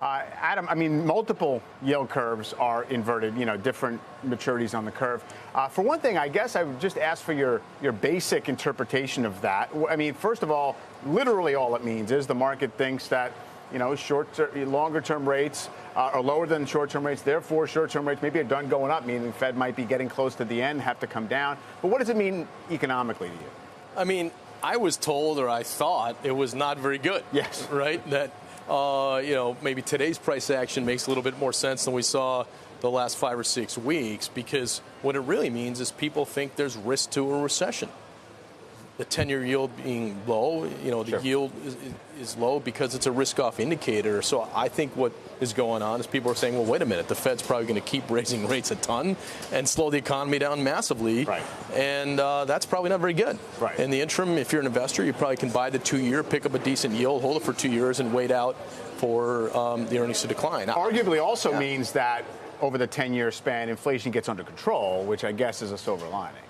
Adam, I mean, multiple yield curves are inverted, different maturities on the curve. For one thing, I guess I would just ask for your basic interpretation of that. I mean, first of all, literally all it means is the market thinks that, longer-term rates are lower than short-term rates. Therefore, short-term rates maybe are done going up, meaning the Fed might be getting close to the end, have to come down. But what does it mean economically to you? I mean, I was told, or I thought, it was not very good. Yes. Right? That maybe today's price action makes a little bit more sense than we saw the last 5 or 6 weeks, because what it really means is people think there's risk to a recession. The 10-year yield being low, the yield is low because it's a risk-off indicator. So I think what is going on is people are saying, well, wait a minute, the Fed's probably going to keep raising rates a ton and slow the economy down massively. Right. And that's probably not very good. Right. In the interim, if you're an investor, you probably can buy the 2-year, pick up a decent yield, hold it for 2 years, and wait out for the earnings to decline. Arguably also means that over the 10-year span, inflation gets under control, which I guess is a silver lining.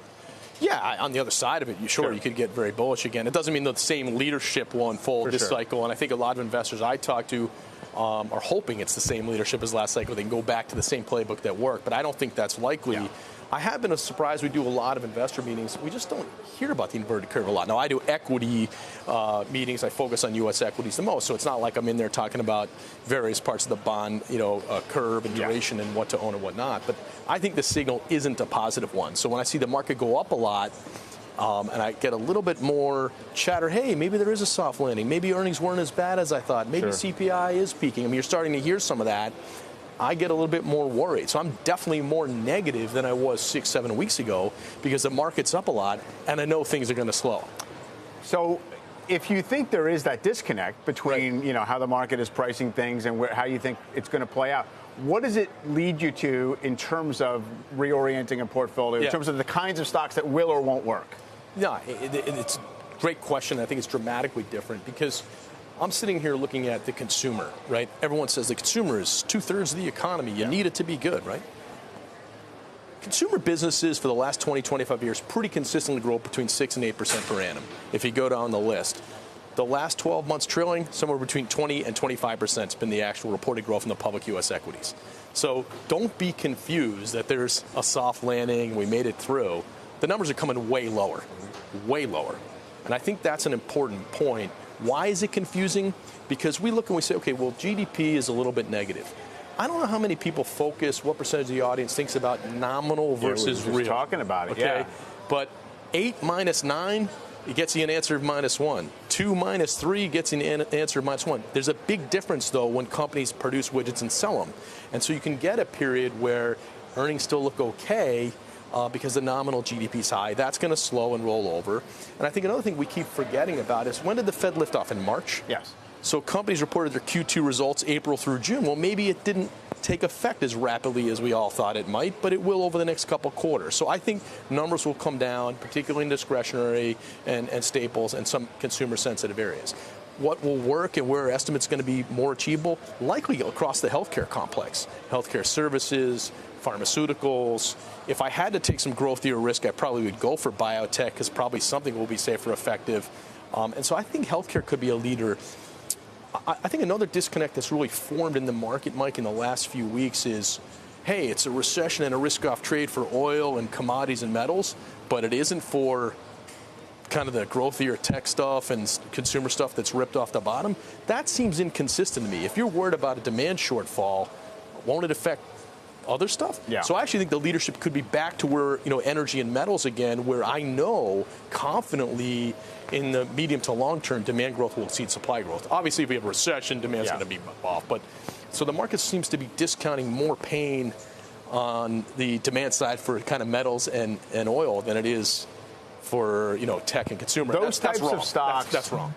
Yeah, on the other side of it, you could get very bullish again. It doesn't mean that the same leadership will unfold this cycle, and I think a lot of investors I talk to are hoping it's the same leadership as last cycle. They can go back to the same playbook that worked, but I don't think that's likely. Yeah. I have been surprised. We do a lot of investor meetings. We just don't hear about the inverted curve a lot. Now, I do equity meetings. I focus on U.S. equities the most, so it's not like I'm in there talking about various parts of the bond, curve and duration and what to own and what not. But I think the signal isn't a positive one. So when I see the market go up a lot, and I get a little bit more chatter, hey, maybe there is a soft landing. Maybe earnings weren't as bad as I thought. Maybe CPI is peaking. I mean, you're starting to hear some of that. I get a little bit more worried. So I'm definitely more negative than I was 6-7 weeks ago because the market's up a lot, and I know things are going to slow. So if you think there is that disconnect between, how the market is pricing things and how you think it's going to play out, what does it lead you to in terms of reorienting a portfolio, in terms of the kinds of stocks that will or won't work? No, it's a great question. I think it's dramatically different because I'm sitting here looking at the consumer, right? Everyone says the consumer is 2/3 of the economy. You need it to be good, right? Consumer businesses for the last 20, 25 years pretty consistently grow between 6 and 8% per annum. If you go down the list, the last 12 months trailing, somewhere between 20 and 25% has been the actual reported growth in the public U.S. equities. So don't be confused that there's a soft landing, we made it through. The numbers are coming way lower, way lower. And I think that's an important point. Why is it confusing? Because we look and we say, okay, well, GDP is a little bit negative. I don't know how many people focus, what percentage of the audience thinks about nominal versus real. We're just talking about it, okay? But 8 minus 9, it gets you an answer of -1. 2 minus 3 gets you an answer of -1. There's a big difference, though, when companies produce widgets and sell them. And so you can get a period where earnings still look okay, because the nominal GDP is high. That's going to slow and roll over. And I think another thing we keep forgetting about is, when did the Fed lift off? In March? Yes. So companies reported their Q2 results April through June. Well, maybe it didn't take effect as rapidly as we all thought it might, but it will over the next couple quarters. So I think numbers will come down, particularly in discretionary and staples and some consumer-sensitive areas. What will work and where estimates going to be more achievable? Likely across the healthcare complex. Healthcare services, pharmaceuticals. If I had to take some growthier risk, I probably would go for biotech because probably something will be safe or effective. And so I think healthcare could be a leader. I think another disconnect that's really formed in the market, Mike, in the last few weeks is, hey, it's a recession and a risk-off trade for oil and commodities and metals, but it isn't for kind of the growthier tech stuff and consumer stuff that's ripped off the bottom. That seems inconsistent to me. If you're worried about a demand shortfall, won't it affect other stuff? Yeah. So I actually think the leadership could be back to where, energy and metals again, where I know confidently in the medium to long term, demand growth will exceed supply growth. Obviously, if we have a recession, demand's going to be off. But so the market seems to be discounting more pain on the demand side for kind of metals and oil than it is for, tech and consumer. Those types of stocks. That's wrong.